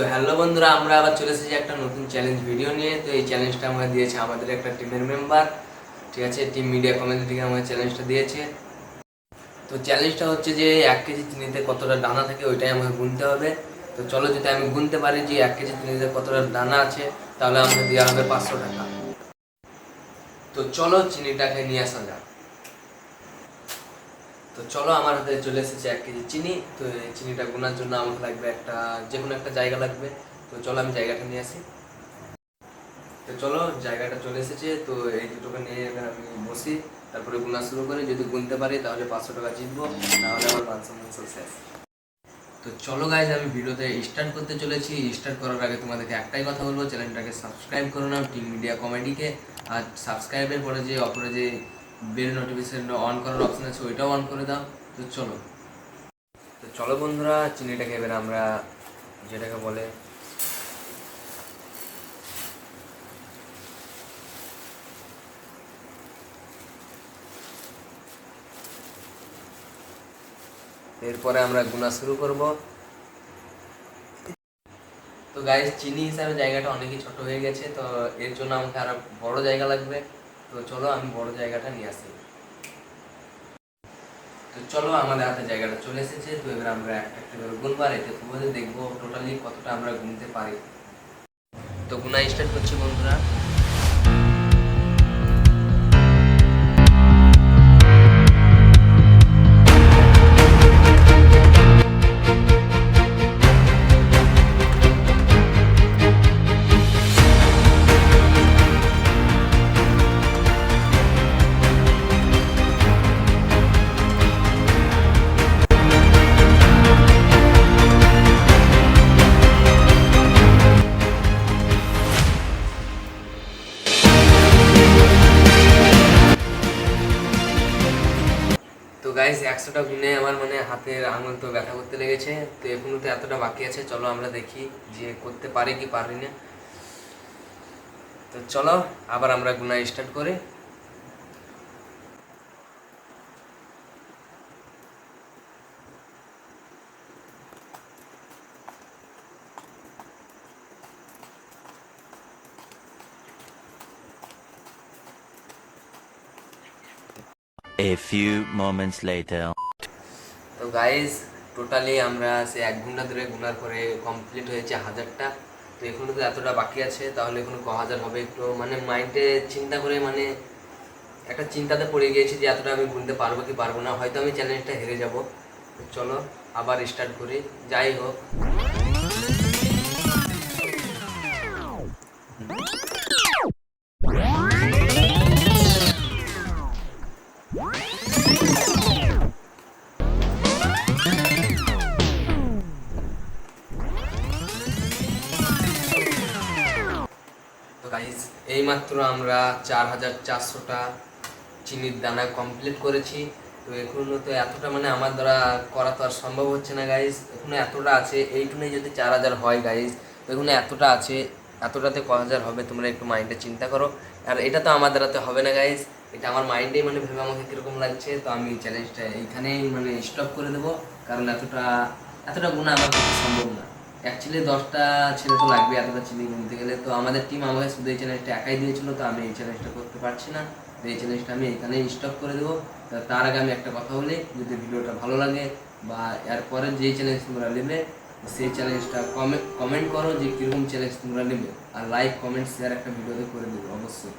তো হ্যালো বন্ধুরা, আমরা আবার চলে এসেছি একটা নতুন চ্যালেঞ্জ ভিডিও নিয়ে। তো এই চ্যালেঞ্জটা আমরা দিয়েছে আমাদের একটা টিমের মেম্বার, ঠিক আছে, টিম মিডিয়া কমেডি থেকে আমাদের চ্যালেঞ্জটা দিয়েছে। তো চ্যালেঞ্জটা হচ্ছে যে 1 কেজি চিনিতে কতটা দানা থাকে ওইটাই আমাকে গুনতে হবে। তো চলো, যদি আমি গুনতে পারি যে 1 কেজি চিনিতে কতটা দানা আছে, তাহলে আমাকে দেওয়া হবে 500 টাকা। তো চলো চিনিটাকে নিয়ে আসা যাক। তো চলো, আমার হাতে চলে এসেছে 1 কেজি চিনি। তো এই চিনিটা গোনার জন্য আমাকে লাগবে যে কোনো একটা জায়গা লাগবে। তো চলো আমি জায়গাটা নিয়ে আসি। তো চলো, জায়গাটা চলে এসেছে। তো এই দুটোকে নিয়ে এবার আমি বসি, তারপরে গুনা শুরু করি। যদি গুনতে পারি তাহলে 500 টাকা জিতবো, নাহলে আমার মান সম্মান সব শেষ। তো চলো গাইজ, আমি ভিডিওতে স্টার্ট করতে চলেছি। স্টার্ট করার আগে তোমাদেরকে একটাই কথা বলবো, চ্যানেলটাকে সাবস্ক্রাইব করে নাও টিম মিডিয়া কমেডিকে। আর সাবস্ক্রাইবের পরে যে অপরে যে বেল নোটিফিকেশন অন করার অপশন আছে ওইটাও অন করে দাও। তো চলো বন্ধুরা, চিনিটাকে এবার আমরা যেটাকে বলে এরপরে আমরা গুনা শুরু করব। তো গাইস, চিনি হিসাবে জায়গাটা অনেকই ছোট হয়ে গেছে, তো এর জন্য আমাকে আরো বড় জায়গা লাগবে। তো চলো আমি বড় জায়গাটা নিয়ে আসি। তো চলো, আমাদের হাতে জায়গাটা চলে এসেছে। তো এবার আমরা একটা একটা করে গুনবো, আর এতে তোমাদের দেখবো টোটালি কতটা আমরা গুনতে পারি। তো গুনা স্টার্ট করছি বন্ধুরা। তো গাইস, 100টা গুনে আমার মানে হাতের আঙুল তো ব্যথা করতে লেগেছে। তো এখনো তো এতটা বাকি আছে, চলো আমরা দেখি যে করতে পারি কি পারি না। তো চলো আবার আমরা গুনা স্টার্ট করি। A few moments later. তো গাইস, টোটালি আমরা সে 1 ঘন্টা ধরে গুনার পরে কমপ্লিট হয়েছে 1000টা। তো এখনো তো এতটা বাকি আছে, তাহলে এখনো ক হাজার হবে। একটু মানে মাইন্ডে চিন্তা করে মানে একটা চিন্তাতে পড়ে গিয়েছি যে এতটা আমি গুনতে পারবো কি পারবো না, হয়তো আমি চ্যালেঞ্জটা হেরে যাব। চলো আবার স্টার্ট করি। যাই হোক, তো গাইস, এইমাত্র আমরা 4400টা চিনির দানা কমপ্লিট করেছি। তো এখনো তো এতটা মানে আমার দ্বারা করা তো আর সম্ভব হচ্ছে না গাইস। এখনো এতটা আছে, এইটুকুনে যদি 4000 হয় গাইস, তো এখনো এতটা আছে। এতটাতে ক হাজার হবে তোমরা একটু মাইন্ডে চিন্তা করো। আর এটা তো আমার দ্বারাতে হবে না গাইস, এটা আমার মাইন্ডেই মানে ভেবে আমাকে কীরকম লাগছে। তো আমি চ্যালেঞ্জটা এইখানেই মানে স্টপ করে দেবো, কারণ এতটা এতটা গুণা আমার পক্ষে সম্ভব না। অ্যাকচুয়ালি 10টা ছেলে তো লাগবে এতটা চিনি গুনতে গেলে। তো আমাদের টিম আমাকে শুধু এই চ্যালেঞ্জটা একাই দিয়েছিল, তো আমি এই চ্যালেঞ্জটা করতে পারছি না। তো এই চ্যালেঞ্জটা আমি এখানেই স্টপ করে দেবো। তার আগে আমি একটা কথা বলি, যদি ভিডিওটা ভালো লাগে বা এরপরে যেই চ্যালেঞ্জ তোমরা নেবে সেই চ্যালেঞ্জটা কমেন্ট করো যে কীরকম চ্যালেঞ্জ তোমরা নেবে। আর লাইক কমেন্ট শেয়ার একটা ভিডিওতে করে দেবো অবশ্যই।